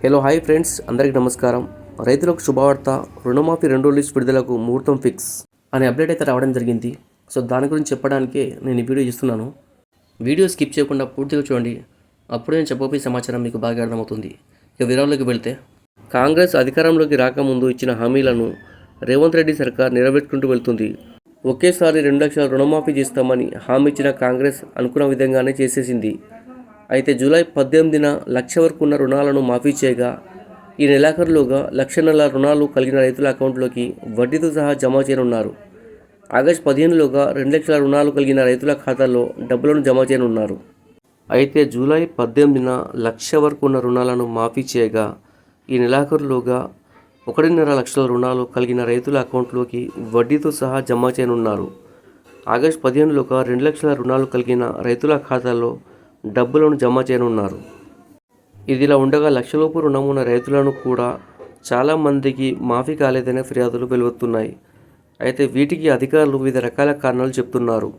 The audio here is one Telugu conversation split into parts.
హలో హాయ్ ఫ్రెండ్స్, అందరికీ నమస్కారం. రైతులకు శుభవార్త, రుణమాఫీ రెండో లిస్ట్ విడుదలకు ముహూర్తం ఫిక్స్ అనే అప్డేట్ అయితే రావడం జరిగింది. సో దాని గురించి చెప్పడానికే నేను ఈ వీడియో ఇస్తున్నాను. వీడియో స్కిప్ చేయకుండా పూర్తిగా చూడండి. అప్పుడే నేను చెప్పబోయే సమాచారం మీకు బాగా అర్థమవుతుంది. ఇక వివరాల్లోకి వెళ్తే, కాంగ్రెస్ అధికారంలోకి రాకముందు ఇచ్చిన హామీలను రేవంత్ రెడ్డి సర్కార్ నెరవేర్చుకుంటూ వెళ్తుంది. ఒకేసారి 2 లక్షల రుణమాఫీ చేస్తామని హామీ ఇచ్చిన కాంగ్రెస్ అనుకున్న విధంగానే చేసేసింది. అయితే జూలై 18న 1 లక్ష వరకు ఉన్న రుణాలను మాఫీ చేయగా, ఈ నెలాఖరులోగా 1.5 లక్షల రుణాలు కలిగిన రైతుల అకౌంట్లోకి వడ్డీతో సహా జమ చేయనున్నారు. ఆగస్టు 15లోగా 2 లక్షల రుణాలు కలిగిన రైతుల ఖాతాల్లో డబ్బులను జమ చేయనున్నారు. అయితే జూలై 18న 1 లక్ష వరకు ఉన్న రుణాలను మాఫీ చేయగా, ఈ నెలాఖరులోగా 1.5 లక్షల రుణాలు కలిగిన రైతుల అకౌంట్లోకి వడ్డీతో సహా జమ చేయనున్నారు. ఆగస్టు 15లోగా 2 లక్షల రుణాలు కలిగిన రైతుల ఖాతాల్లో డబ్బులను జమ చేయనున్నారు. ఇదిలా ఉండగా లక్షలోపు రుణం ఉన్న రైతులను కూడా చాలామందికి మాఫీ కాలేదనే ఫిర్యాదులు వెలువడుతున్నాయి. అయితే వీటికి అధికారులు వివిధ రకాల కారణాలు చెప్తున్నారు.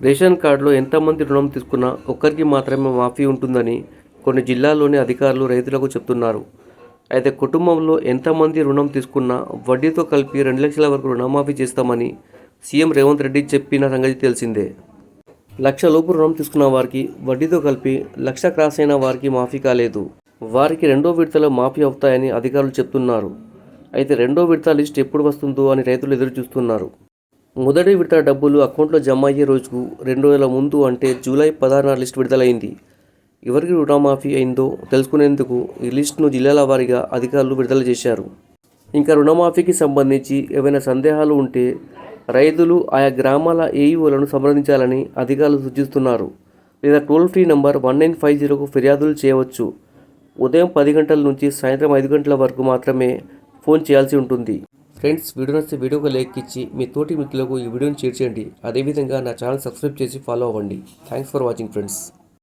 రేషన్ కార్డులో ఎంతమంది రుణం తీసుకున్నా ఒక్కరికి మాత్రమే మాఫీ ఉంటుందని కొన్ని జిల్లాల్లోని అధికారులు రైతులకు చెప్తున్నారు. అయితే కుటుంబంలో ఎంతమంది రుణం తీసుకున్నా వడ్డీతో కలిపి 2 లక్షల వరకు రుణమాఫీ చేస్తామని సీఎం రేవంత్ రెడ్డి చెప్పిన సంగతి తెలిసిందే. 1 లక్ష లోపు రుణం తీసుకున్న వారికి వడ్డీతో కలిపి 1 లక్ష క్రాస్ అయిన వారికి మాఫీ కాలేదు. వారికి రెండో విడతలో మాఫీ అవుతాయని అధికారులు చెప్తున్నారు. అయితే రెండో విడత లిస్ట్ ఎప్పుడు వస్తుందో అని రైతులు ఎదురు చూస్తున్నారు. మొదటి విడత డబ్బులు అకౌంట్లో జమ అయ్యే రోజుకు 2 రోజుల ముందు అంటే జూలై 16న లిస్ట్ విడుదలైంది. ఎవరికి రుణమాఫీ అయిందో తెలుసుకునేందుకు ఈ లిస్టును జిల్లాల వారీగా అధికారులు విడుదల చేశారు. ఇంకా రుణమాఫీకి సంబంధించి ఏవైనా సందేహాలు ఉంటే రైతులు ఆయా గ్రామాల ఏఈఓలను సంప్రదించాలని అధికారులు సూచిస్తున్నారు. లేదా టోల్ ఫ్రీ నంబర్ 1950కు ఫిర్యాదులు చేయవచ్చు. ఉదయం 10 గంటల నుంచి సాయంత్రం 5 గంటల వరకు మాత్రమే ఫోన్ చేయాల్సి ఉంటుంది. ఫ్రెండ్స్, వీడియో నచ్చితే వీడియోకి లైక్ ఇచ్చి మీ తోటి మిత్రులకు ఈ వీడియోని షేర్ చేయండి. అదేవిధంగా నా ఛానల్ సబ్స్క్రైబ్ చేసి ఫాలో అవ్వండి. Thanks for watching friends.